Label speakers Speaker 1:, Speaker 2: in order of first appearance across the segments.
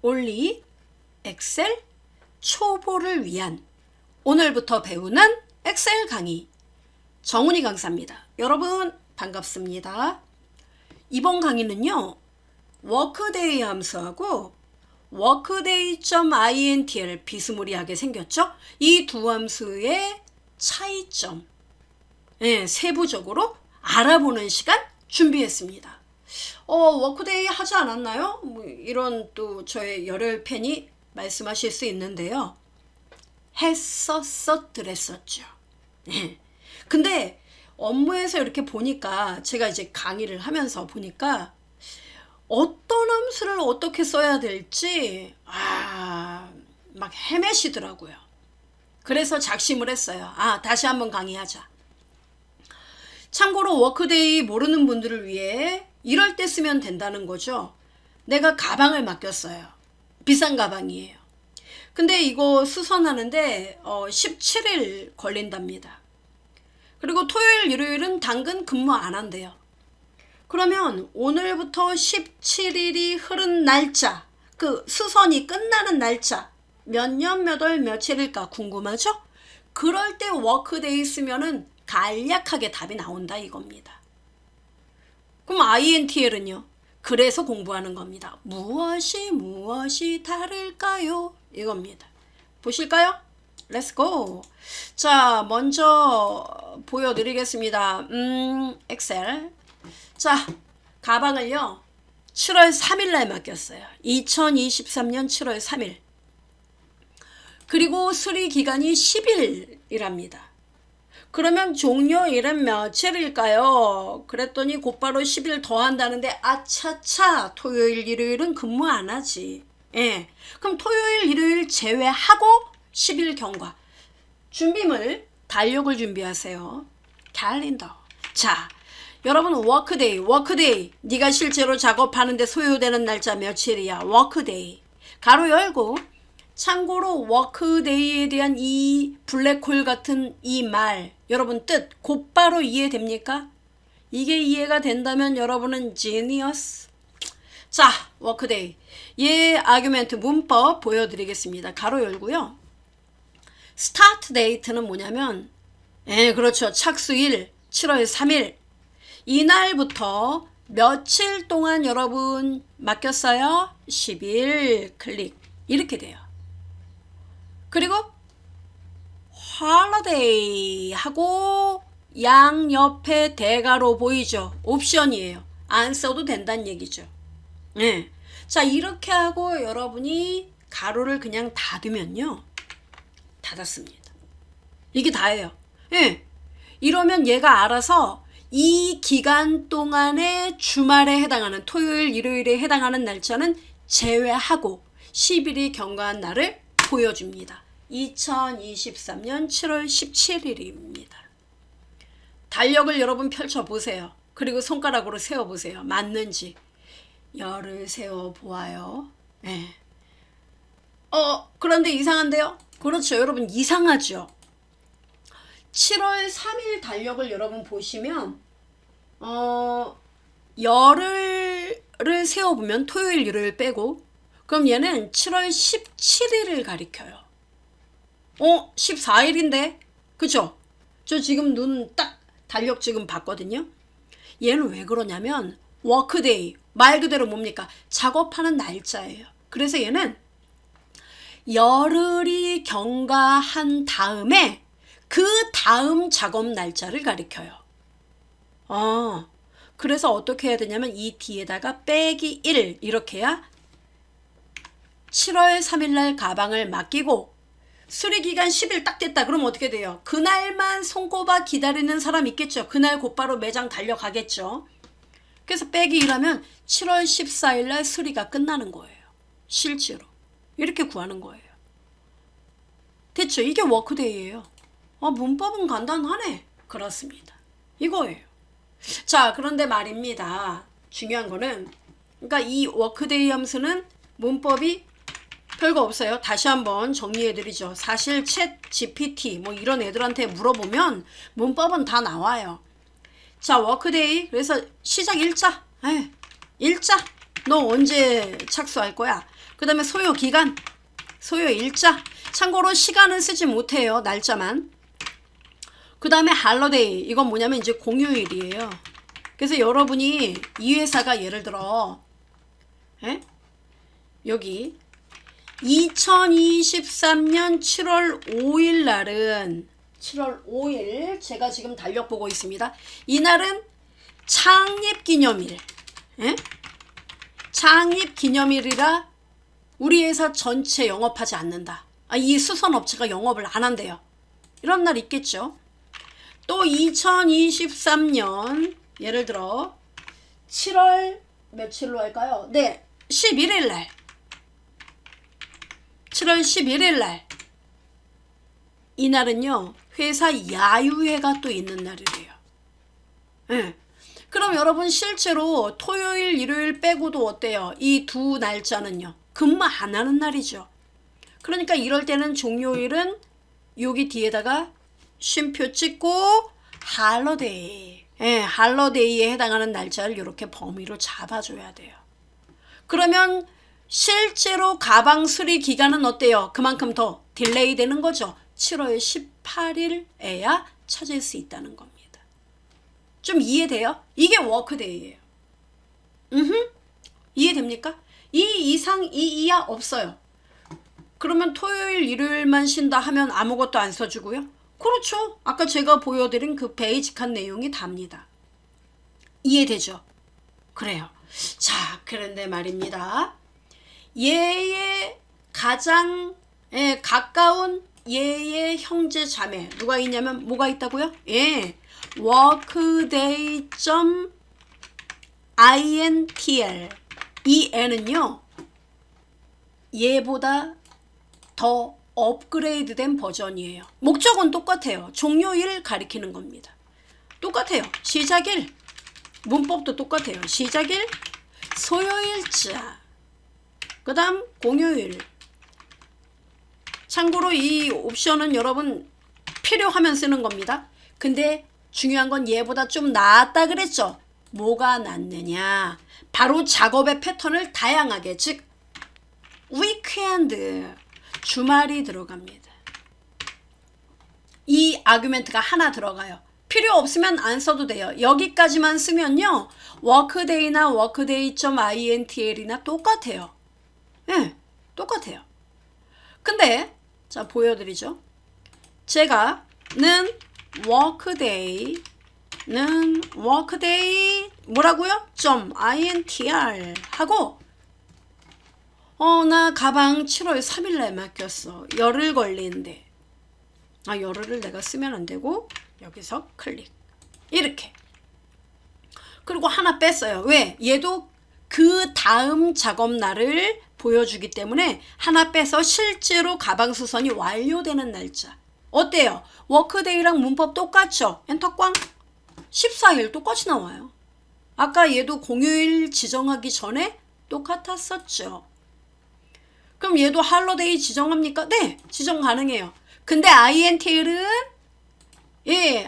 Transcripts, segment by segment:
Speaker 1: 올리 엑셀 초보를 위한 오늘부터 배우는 엑셀 강의 정훈이 강사입니다. 여러분 반갑습니다. 이번 강의는요. 워크데이 함수하고 workday.intl 비스무리하게 생겼죠? 이 두 함수의 차이점 세부적으로 알아보는 시간 준비했습니다. 워크데이 하지 않았나요? 뭐 이런 또 저의 열혈 팬이 말씀하실 수 있는데요. 했었더랬었죠. 근데 업무에서 이렇게 보니까 제가 이제 강의를 하면서 보니까 어떤 함수를 어떻게 써야 될지 막 헤매시더라고요. 그래서 작심을 했어요. 다시 한번 강의하자. 참고로 워크데이 모르는 분들을 위해 이럴 때 쓰면 된다는 거죠. 내가 가방을 맡겼어요. 비싼 가방이에요. 근데 이거 수선하는데 17일 걸린답니다. 그리고 토요일 일요일은 당근 근무 안 한대요. 그러면 오늘부터 17일이 흐른 날짜, 그 수선이 끝나는 날짜 몇 년 몇 월 며칠일까 궁금하죠? 그럴 때 워크데이 쓰면은 간략하게 답이 나온다 이겁니다. 그럼 INTL은요? 그래서 공부하는 겁니다. 무엇이 다를까요? 이겁니다. 보실까요? 렛츠고. 자, 먼저 보여드리겠습니다. 엑셀. 자, 가방을요. 7월 3일날 맡겼어요. 2023년 7월 3일. 그리고 수리 기간이 10일이랍니다. 그러면 종료일은 며칠일까요? 그랬더니 곧바로 10일 더 한다는데 아차차 토요일 일요일은 근무 안 하지. 그럼 토요일 일요일 제외하고 10일 경과. 준비물 달력을 준비하세요. 캘린더. 자, 여러분 워크데이 네가 실제로 작업하는데 소요되는 날짜 며칠이야. 워크데이 가로 열고. 참고로 워크데이에 대한 이 블랙홀 같은 이 말 여러분 뜻 곧바로 이해됩니까? 이게 이해가 된다면 여러분은 지니어스. 자, 워크데이 얘 아규멘트 문법 보여드리겠습니다. 가로 열고요. 스타트 데이트는 뭐냐면 그렇죠. 착수일 7월 3일 이날부터 며칠 동안 여러분 맡겼어요? 10일 클릭 이렇게 돼요. 그리고 holiday 하고 양옆에 대가로 보이죠? 옵션이에요. 안 써도 된다는 얘기죠. 자, 이렇게 하고 여러분이 가로를 그냥 닫으면요. 닫았습니다. 이게 다예요. 이러면 얘가 알아서 이 기간 동안에 주말에 해당하는 토요일, 일요일에 해당하는 날짜는 제외하고 10일이 경과한 날을 보여줍니다. 2023년 7월 17일입니다. 달력을 여러분 펼쳐보세요. 그리고 손가락으로 세어보세요. 맞는지. 열을 세어보아요. 그런데 이상한데요? 그렇죠. 여러분 이상하죠? 7월 3일 달력을 여러분 보시면 열을 세어보면 토요일, 일요일 빼고 그럼 얘는 7월 17일을 가리켜요. 14일인데? 그쵸? 저 지금 눈 딱 달력 지금 봤거든요. 얘는 왜 그러냐면 워크데이 말 그대로 뭡니까? 작업하는 날짜예요. 그래서 얘는 열흘이 경과한 다음에 그 다음 작업 날짜를 가리켜요. 그래서 어떻게 해야 되냐면 이 뒤에다가 빼기 1 이렇게 해야 7월 3일날 가방을 맡기고 수리기간 10일 딱 됐다. 그럼 어떻게 돼요? 그날만 손꼽아 기다리는 사람 있겠죠. 그날 곧바로 매장 달려가겠죠. 그래서 빼기 1하면 7월 14일날 수리가 끝나는 거예요. 실제로. 이렇게 구하는 거예요. 됐죠? 이게 워크데이예요. 문법은 간단하네. 그렇습니다. 이거예요. 자, 그런데 말입니다. 중요한 거는 그러니까 이 워크데이 함수는 문법이 별거 없어요. 다시 한번 정리해드리죠. 사실 챗 GPT 뭐 이런 애들한테 물어보면 문법은 다 나와요. 자, 워크데이. 그래서 시작 일자. 일자. 너 언제 착수할 거야? 그 다음에 소요 기간, 소요 일자. 참고로 시간은 쓰지 못해요. 날짜만. 그 다음에 할러데이. 이건 뭐냐면 이제 공휴일이에요. 그래서 여러분이 이 회사가 예를 들어 여기 2023년 7월 5일 날은 7월 5일 제가 지금 달력 보고 있습니다. 이날은 창립기념일. 창립기념일이라 우리 회사 전체 영업하지 않는다. 이 수선업체가 영업을 안 한대요. 이런 날 있겠죠. 또 2023년 예를 들어 7월 며칠로 할까요? 네, 11일 날 7월 11일 날 이날은요 회사 야유회가 또 있는 날이래요. 그럼 여러분 실제로 토요일 일요일 빼고도 어때요? 이 두 날짜는요 근무 안 하는 날이죠. 그러니까 이럴 때는 종료일은 여기 뒤에다가 쉼표 찍고 할러데이, 할러데이에 해당하는 날짜를 이렇게 범위로 잡아줘야 돼요. 그러면 실제로 가방 수리 기간은 어때요? 그만큼 더 딜레이 되는 거죠. 7월 18일에야 찾을 수 있다는 겁니다. 좀 이해돼요? 이게 워크데이예요. 이해됩니까? 이 이상 이 이하 없어요. 그러면 토요일 일요일만 쉰다 하면 아무것도 안 써주고요. 그렇죠. 아까 제가 보여드린 그 베이직한 내용이 답니다. 이해되죠? 그래요. 자, 그런데 말입니다. 얘의 가장 가까운 얘의 형제 자매 누가 있냐면 뭐가 있다고요? workday.intl 이 애는요 얘보다 더 업그레이드된 버전이에요. 목적은 똑같아요. 종료일 가리키는 겁니다. 똑같아요. 시작일 문법도 똑같아요. 시작일 소요일자 그 다음 공휴일. 참고로 이 옵션은 여러분 필요하면 쓰는 겁니다. 근데 중요한 건 얘보다 좀 낫다 그랬죠. 뭐가 낫느냐 바로 작업의 패턴을 다양하게 즉 위크엔드 주말이 들어갑니다. 이 아규멘트가 하나 들어가요. 필요 없으면 안 써도 돼요. 여기까지만 쓰면요 워크데이나 workday.intl이나 똑같아요. 똑같아요. 근데 자 보여드리죠. 제가는 workday 뭐라고요? .intr 하고 나 가방 7월 3일날 맡겼어. 열흘 걸리는데 열흘을 내가 쓰면 안 되고 여기서 클릭 이렇게. 그리고 하나 뺐어요. 왜? 얘도 그 다음 작업날을 보여주기 때문에 하나 빼서 실제로 가방 수선이 완료되는 날짜. 어때요? 워크데이랑 문법 똑같죠? 엔터 꽝 14일 똑같이 나와요. 아까 얘도 공휴일 지정하기 전에 똑같았었죠. 그럼 얘도 할러데이 지정합니까? 네, 지정 가능해요. 근데 INTL은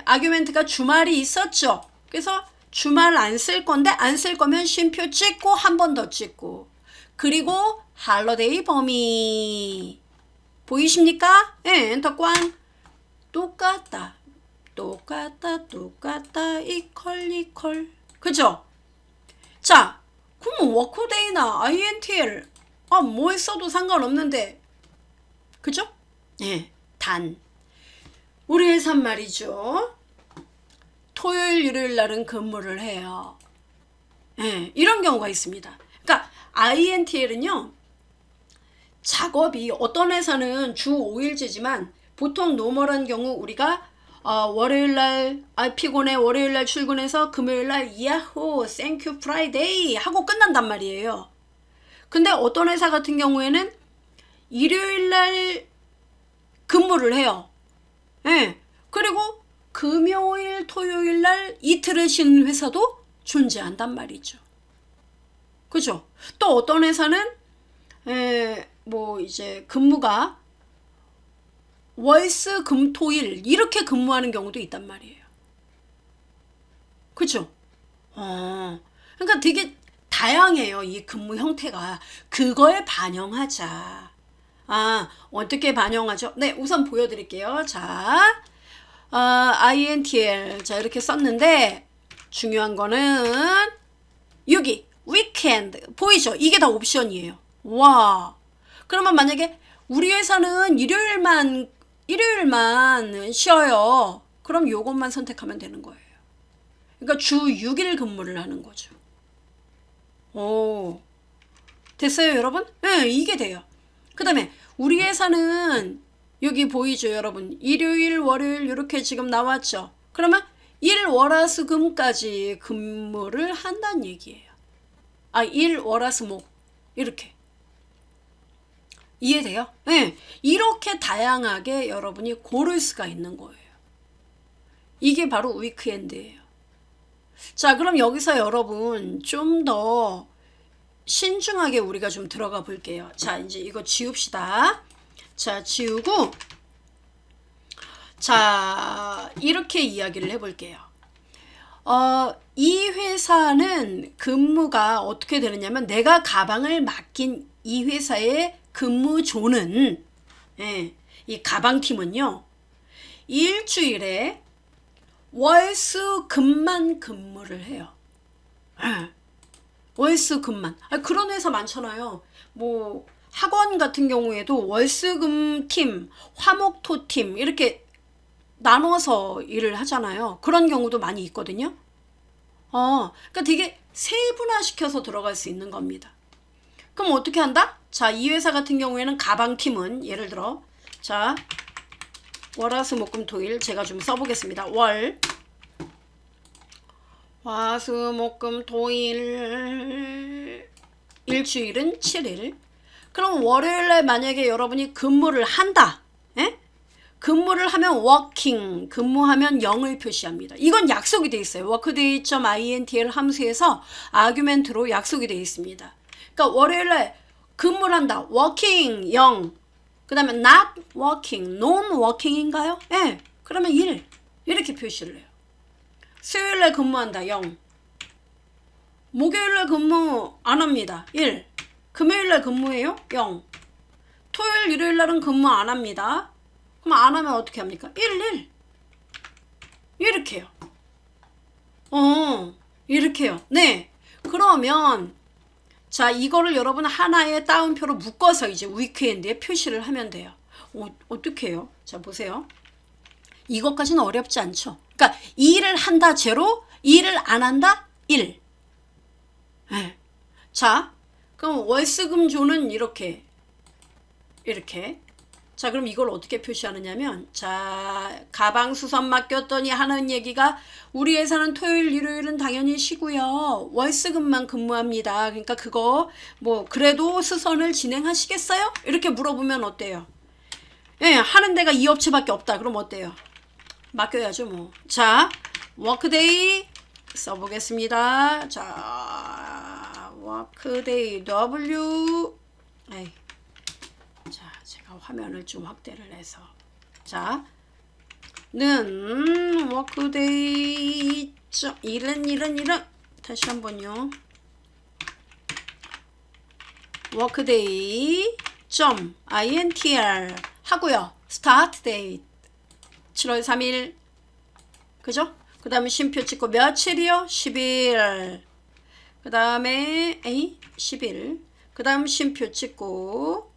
Speaker 1: 아규멘트가 주말이 있었죠. 그래서 주말 안 쓸 건데 안 쓸 거면 쉼표 찍고 한 번 더 찍고 그리고 할러데이 범위 보이십니까? 엔터 꽝 똑같다 이퀄 그죠? 자 그럼 워크데이나 INTL 뭐 써도 상관없는데 그죠? 단 우리 회사 말이죠 토요일 일요일 날은 근무를 해요. 이런 경우가 있습니다. 그러니까 INTL은요 작업이 어떤 회사는 주 5일제지만 보통 노멀한 경우 우리가 월요일날 피곤해 월요일날 출근해서 금요일날 야호 땡큐 프라이데이 하고 끝난단 말이에요. 근데 어떤 회사 같은 경우에는 일요일날 근무를 해요. 그리고 금요일 토요일날 이틀을 쉬는 회사도 존재한단 말이죠. 그죠? 또 어떤 회사는 뭐 이제 근무가 월수 금토일 이렇게 근무하는 경우도 있단 말이에요. 그죠? 그러니까 되게 다양해요. 이 근무 형태가. 그거에 반영하자. 어떻게 반영하죠? 네, 우선 보여드릴게요. 자, INTL. 자, 이렇게 썼는데, 중요한 거는, 여기, weekend. 보이죠? 이게 다 옵션이에요. 와. 그러면 만약에, 우리 회사는 일요일만 쉬어요. 그럼 요것만 선택하면 되는 거예요. 그러니까 주 6일 근무를 하는 거죠. 오. 됐어요, 여러분? 네, 이게 돼요. 그 다음에 우리 회사는 여기 보이죠, 여러분? 일요일, 월요일 이렇게 지금 나왔죠. 그러면 일, 월, 화, 수, 금까지 근무를 한다는 얘기예요. 일, 월, 화, 수, 목 이렇게. 이해돼요? 네. 이렇게 다양하게 여러분이 고를 수가 있는 거예요. 이게 바로 위크엔드예요. 자, 그럼 여기서 여러분 좀 더 신중하게 우리가 좀 들어가 볼게요. 자, 이제 이거 지웁시다. 자, 지우고 자, 이렇게 이야기를 해볼게요. 이 회사는 근무가 어떻게 되느냐면 내가 가방을 맡긴 이 회사의 근무조는 이 가방팀은요. 일주일에 월수금만 근무를 해요. 월수금만. 그런 회사 많잖아요. 뭐 학원 같은 경우에도 월수금팀, 화목토팀 이렇게 나눠서 일을 하잖아요. 그런 경우도 많이 있거든요. 그러니까 되게 세분화시켜서 들어갈 수 있는 겁니다. 그럼 어떻게 한다? 자, 이 회사 같은 경우에는 가방팀은 예를 들어 자, 월화수목금토일 제가 좀 써보겠습니다. 월 화수목금토일 일주일은 7일. 그럼 월요일날 만약에 여러분이 근무를 한다. 근무를 하면 working, 근무하면 0을 표시합니다. 이건 약속이 돼 있어요. workday.intl 함수에서 아규멘트로 약속이 돼 있습니다. 그러니까 월요일날 근무를 한다. working 0. 그 다음에 not working, non-working인가요? 네. 그러면 1. 이렇게 표시를 해요. 수요일날 근무한다. 0. 목요일날 근무 안 합니다. 1. 금요일날 근무해요? 0. 토요일, 일요일날은 근무 안 합니다. 그럼 안 하면 어떻게 합니까? 1. 이렇게 해요. 이렇게 해요. 네. 그러면 자, 이거를 여러분 하나의 따옴표로 묶어서 이제 위크엔드에 표시를 하면 돼요. 어떻게 해요? 자, 보세요. 이것까지는 어렵지 않죠. 그러니까 일을 한다 제로, 일을 안 한다 1. 네. 자, 그럼 월수금조는 이렇게. 자, 그럼 이걸 어떻게 표시하느냐면 자, 가방 수선 맡겼더니 하는 얘기가 우리 회사는 토요일, 일요일은 당연히 쉬고요. 월수금만 근무합니다. 그러니까 그거 뭐 그래도 수선을 진행하시겠어요? 이렇게 물어보면 어때요? 예, 하는 데가 이 업체밖에 없다. 그럼 어때요? 맡겨야죠, 뭐. 자, 워크데이 써보겠습니다. 자, 워크데이 W 자, 제가 화면을 좀 확대를 해서 자, 는 워크데이 이런 다시 한번요. 워크데이 .intr 하고요. 스타트 데이트 7월 3일 그죠? 그 다음에 쉼표 찍고 며칠이요? 10일. 그 다음에 10일. 그 다음 쉼표 찍고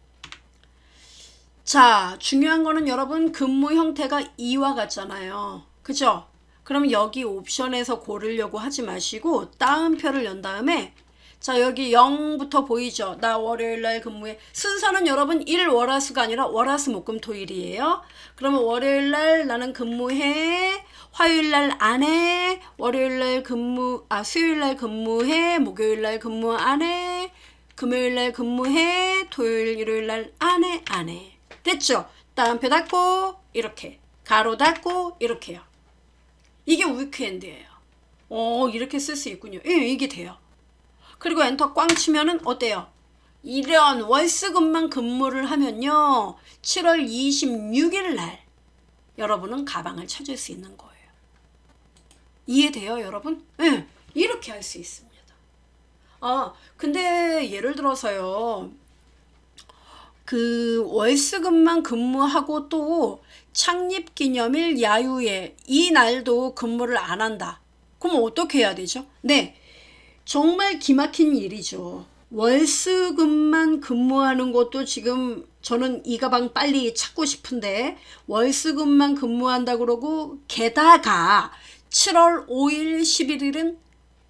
Speaker 1: 자, 중요한 거는 여러분 근무 형태가 이와 같잖아요. 그죠? 그럼 여기 옵션에서 고르려고 하지 마시고 따옴표를 연 다음에 자, 여기 0부터 보이죠? 나 월요일날 근무해. 순서는 여러분 1 월화수가 아니라 월화수목금토일이에요. 그러면 월요일날 나는 근무해. 화요일날 안 해. 월요일날 수요일날 근무해. 목요일날 근무 안 해. 금요일날 근무해. 토요일, 일요일날 안 해. 됐죠? 따옴표 닫고 이렇게 가로 닫고 이렇게요. 이게 위크엔드예요. 이렇게 쓸 수 있군요. 예, 이게 돼요. 그리고 엔터 꽝 치면은 어때요? 이런 월수금만 근무를 하면요. 7월 26일 날 여러분은 가방을 찾을 수 있는 거예요. 이해돼요, 여러분? 네, 이렇게 할 수 있습니다. 근데 예를 들어서요. 그 월수금만 근무하고 또 창립기념일 야유회 이 날도 근무를 안 한다. 그럼 어떻게 해야 되죠? 네. 정말 기막힌 일이죠. 월수금만 근무하는 것도 지금 저는 이 가방 빨리 찾고 싶은데 월수금만 근무한다 그러고 게다가 7월 5일 11일은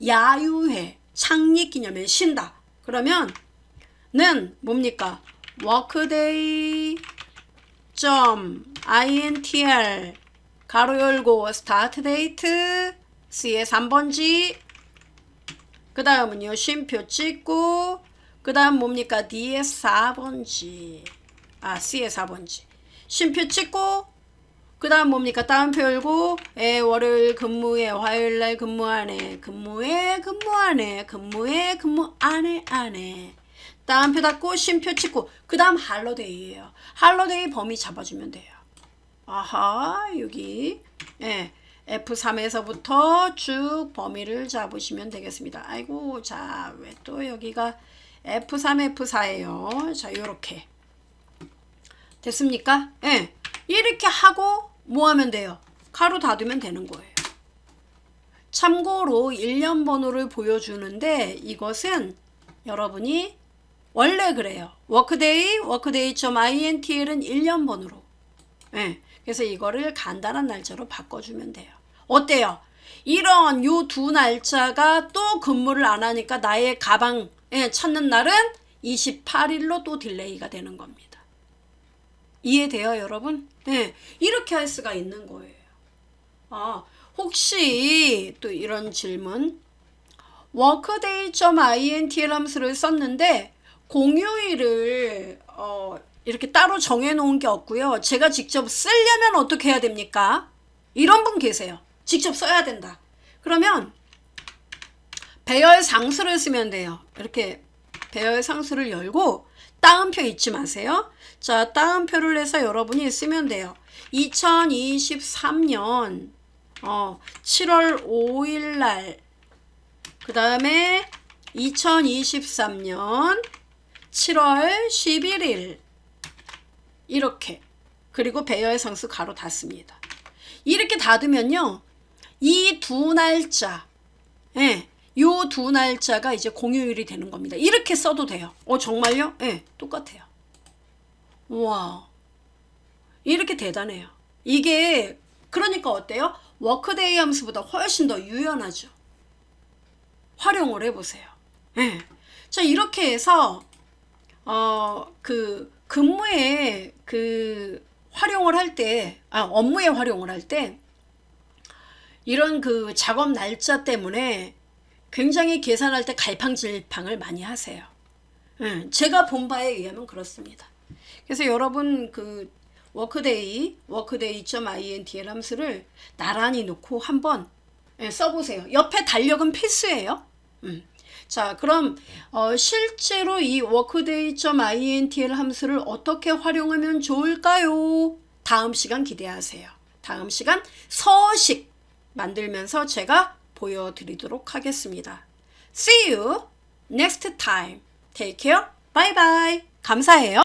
Speaker 1: 야유회 창립기념일 쉰다. 그러면 는 뭡니까? workday .intr 가로 열고 스타트 데이트 C에 3번지 그 다음은요 쉼표 찍고 그 다음 뭡니까? D에 4번지 C에 4번지 쉼표 찍고 그 다음 뭡니까? 따옴표 열고 월요일 근무에 화요일날 근무하네 근무에 근무하네 근무에 근무 안해 따옴표 닫고 쉼표 찍고 그 다음 할러데이예요. 할러데이 범위 잡아주면 돼요. 아하 여기 F3에서부터 쭉 범위를 잡으시면 되겠습니다. 아이고 자 왜 또 여기가 F3 F4예요. 자 요렇게 됐습니까? 이렇게 하고 뭐 하면 돼요? 가로 닫으면 되는 거예요. 참고로 1년 번호를 보여주는데 이것은 여러분이 원래 그래요. workday.intl은 1년 번호로. 그래서 이거를 간단한 날짜로 바꿔주면 돼요. 어때요? 이런 요 두 날짜가 또 근무를 안 하니까 나의 가방 찾는 날은 28일로 또 딜레이가 되는 겁니다. 이해돼요, 여러분? 이렇게 할 수가 있는 거예요. 혹시 또 이런 질문 workday.intl 함수를 썼는데 공휴일을 이렇게 따로 정해놓은 게 없고요. 제가 직접 쓰려면 어떻게 해야 됩니까? 이런 분 계세요. 직접 써야 된다. 그러면 배열 상수를 쓰면 돼요. 이렇게 배열 상수를 열고 따옴표 잊지 마세요. 자, 따옴표를 해서 여러분이 쓰면 돼요. 2023년 7월 5일 날 그 다음에 2023년 7월 11일 이렇게 그리고 배열 상수 가로 닫습니다. 이렇게 닫으면요. 이 두 날짜 요 두 날짜가 이제 공휴일이 되는 겁니다. 이렇게 써도 돼요. 정말요? 똑같아요. 와 이렇게 대단해요. 이게 그러니까 어때요? 워크데이 함수보다 훨씬 더 유연하죠. 활용을 해보세요. 자 이렇게 해서 그 근무에 그 활용을 할 때 업무에 활용을 할 때 이런 그 작업 날짜 때문에 굉장히 계산할 때 갈팡질팡을 많이 하세요. 제가 본 바에 의하면 그렇습니다. 그래서 여러분 그 workday.intl 함수를 나란히 놓고 한번 써보세요. 옆에 달력은 필수예요. 자 그럼 실제로 이 workday.intl 함수를 어떻게 활용하면 좋을까요? 다음 시간 기대하세요. 다음 시간 서식 만들면서 제가 보여드리도록 하겠습니다. See you next time. Take care. Bye bye. 감사해요.